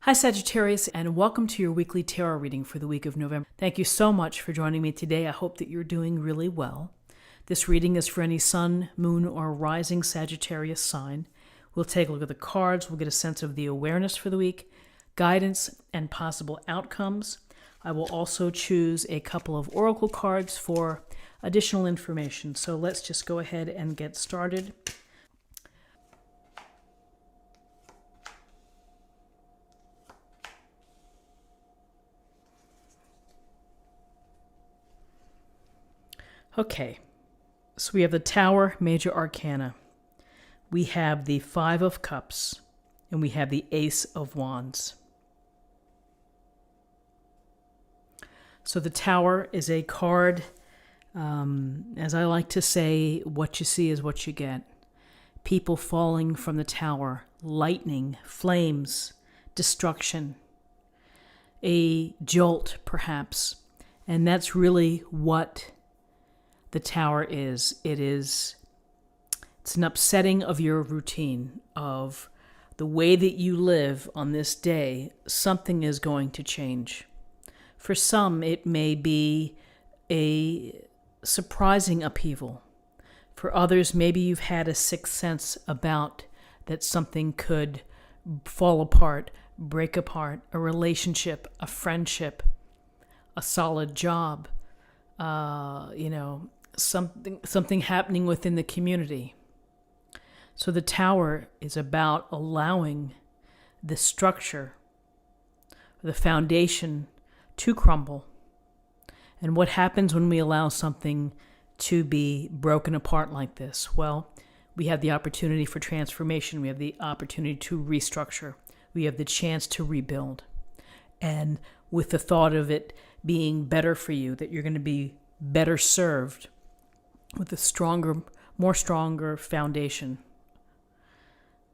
Hi, Sagittarius, and welcome to your weekly tarot reading for the week of November. Thank you so much for joining me today. I hope that you're doing really well. This reading is for any sun, moon, or rising Sagittarius sign. We'll take a look at the cards. We'll get a sense of the awareness for the week, guidance, and possible outcomes. I will also choose a couple of oracle cards for additional information. So let's just go ahead and get started. Okay, so we have the Tower, Major Arcana. We have the Five of Cups, and we have the Ace of Wands. So the Tower is a card, as I like to say, what you see is what you get. People falling from the tower, lightning, flames, destruction, a jolt perhaps. And that's really what the Tower is. It's an upsetting of your routine, of the way that you live on this day. Something is going to change. For some, it may be a surprising upheaval. For others, maybe you've had a sixth sense about that something could fall apart, break apart, a relationship, a friendship, a solid job, something happening within the community. So the Tower is about allowing the structure, the foundation to crumble. And what happens when we allow something to be broken apart like this? Well, we have the opportunity for transformation. We have the opportunity to restructure. We have the chance to rebuild. And with the thought of it being better for you, that you're going to be better served with a more stronger foundation.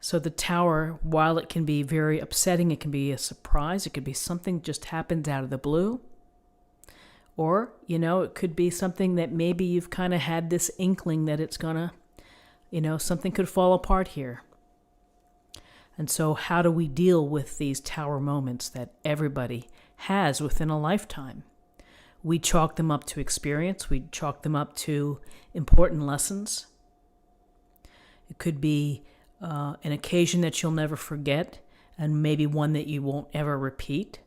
So the Tower, while it can be very upsetting, it can be a surprise. It could be something just happens out of the blue. Or, it could be something that maybe you've kind of had this inkling that it's gonna, something could fall apart here. And so how do we deal with these Tower moments that everybody has within a lifetime? We chalk them up to experience. We chalk them up to important lessons. It could be an occasion that you'll never forget, and maybe one that you won't ever repeat,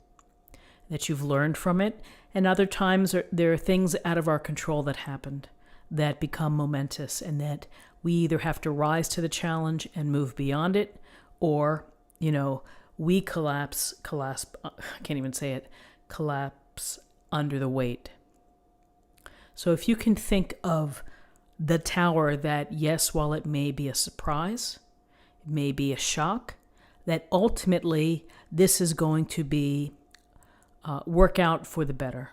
that you've learned from it. And other times there are things out of our control that happened that become momentous, and that we either have to rise to the challenge and move beyond it, or, we collapse under the weight. So if you can think of the Tower that, yes, while it may be a surprise, it may be a shock, that ultimately this is going to be work out for the better.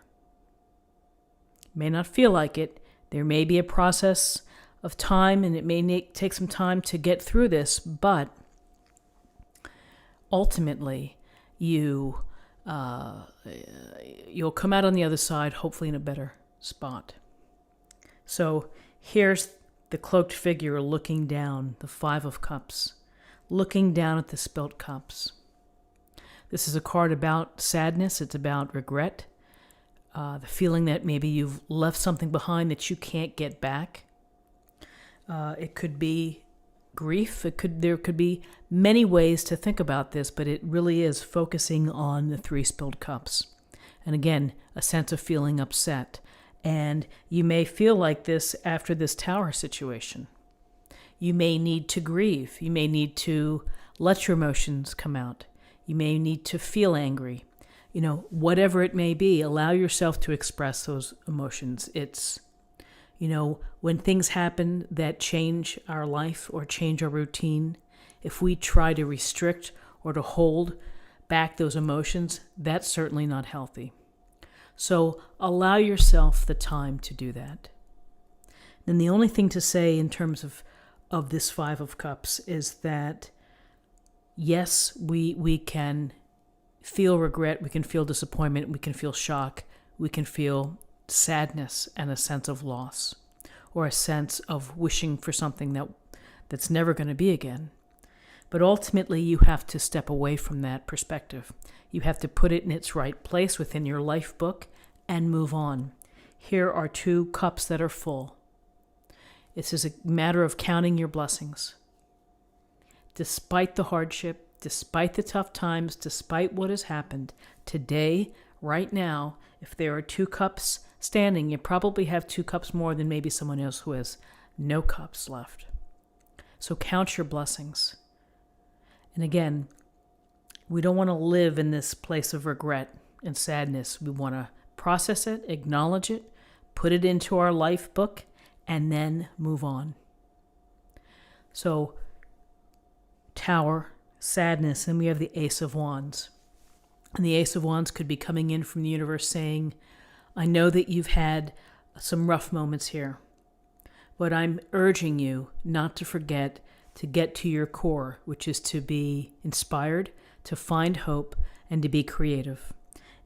It may not feel like it. There may be a process of time, and it may take some time to get through this, but ultimately you'll come out on the other side, hopefully in a better spot. So here's the cloaked figure looking down, the Five of Cups, looking down at the spilt cups. This is a card about sadness. It's about regret, the feeling that maybe you've left something behind that you can't get back. It could be grief. There could be many ways to think about this, but it really is focusing on the three spilled cups. And again, a sense of feeling upset. And you may feel like this after this Tower situation. You may need to grieve. You may need to let your emotions come out. You may need to feel angry. Whatever it may be, allow yourself to express those emotions. It's when things happen that change our life or change our routine, if we try to restrict or to hold back those emotions, that's certainly not healthy. So allow yourself the time to do that. Then the only thing to say in terms of this Five of Cups is that, yes, we can feel regret, we can feel disappointment, we can feel shock, we can feel sadness and a sense of loss, or a sense of wishing for something that's never going to be again. But ultimately, you have to step away from that perspective. You have to put it in its right place within your life book and move on. Here are 2 cups that are full. This is a matter of counting your blessings. Despite the hardship, despite the tough times, despite what has happened, today, right now, if there are 2 cups standing, you probably have 2 cups more than maybe someone else who has no cups left. So count your blessings. And again, we don't want to live in this place of regret and sadness. We want to process it, acknowledge it, put it into our life book, and then move on. So, Tower, sadness, and we have the Ace of Wands. And the Ace of Wands could be coming in from the universe saying, I know that you've had some rough moments here, but I'm urging you not to forget to get to your core, which is to be inspired, to find hope, and to be creative,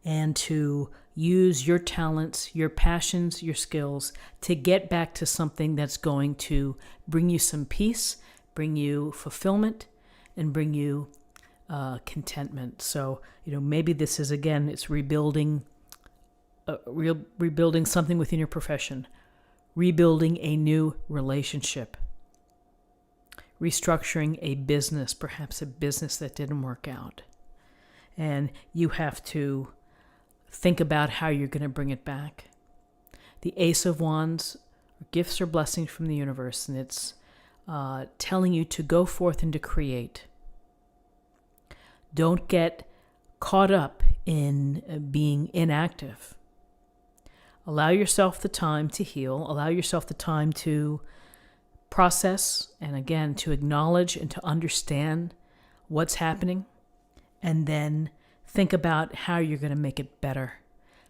and to use your talents, your passions, your skills to get back to something that's going to bring you some peace, bring you fulfillment, and bring you contentment. So, maybe this is, again, it's rebuilding something within your profession, rebuilding a new relationship, restructuring a business, perhaps a business that didn't work out. And you have to think about how you're going to bring it back. The Ace of Wands, gifts or blessings from the universe, and it's telling you to go forth and to create. Don't get caught up in being inactive. Allow yourself the time to heal. Allow yourself the time to process and, again, to acknowledge and to understand what's happening, and then think about how you're going to make it better.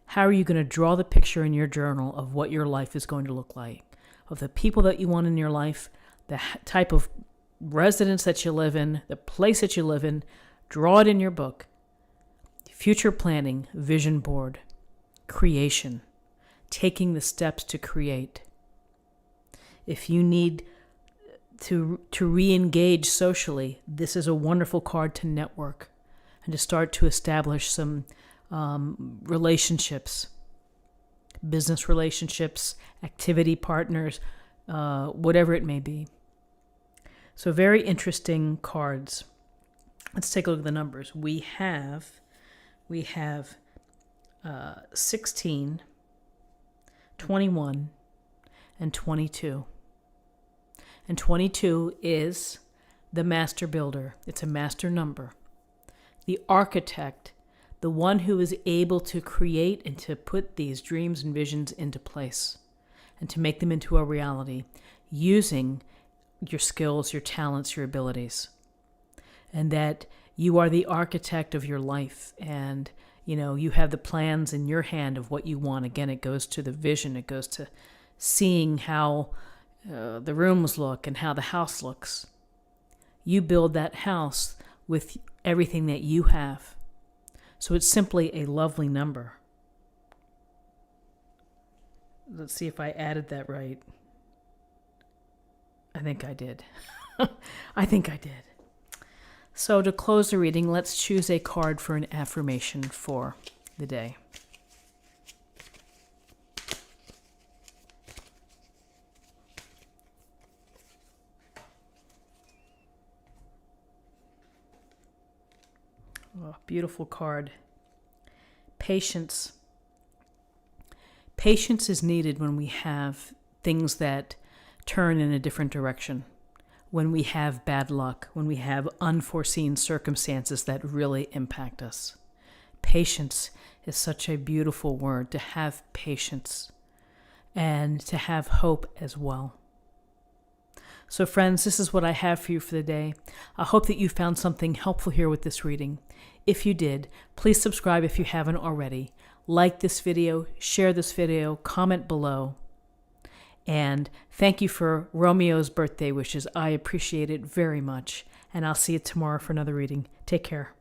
How are you going to draw the picture in your journal of what your life is going to look like, of the people that you want in your life, the type of residence that you live in, the place that you live in. Draw it in your book. Future planning, vision board, creation, taking the steps to create. If you need to re-engage socially, this is a wonderful card to network and to start to establish some relationships, business relationships, activity partners, whatever it may be. So very interesting cards. Let's take a look at the numbers. We have 16, 21, and 22. And 22 is the master builder. It's a master number. The architect, the one who is able to create and to put these dreams and visions into place and to make them into a reality using your skills, your talents, your abilities. And that you are the architect of your life, and you have the plans in your hand of what you want. Again, it goes to the vision. It goes to seeing how the rooms look and how the house looks. You build that house with everything that you have. So it's simply a lovely number. Let's see if I added that right. I think I did. So to close the reading, let's choose a card for an affirmation for the day. Oh, beautiful card. Patience. Patience is needed when we have things that turn in a different direction, when we have bad luck, when we have unforeseen circumstances that really impact us. Patience is such a beautiful word, to have patience and to have hope as well. So friends, this is what I have for you for the day. I hope that you found something helpful here with this reading. If you did, please subscribe if you haven't already. Like this video, share this video, comment below. And thank you for Romeo's birthday wishes. I appreciate it very much. And I'll see you tomorrow for another reading. Take care.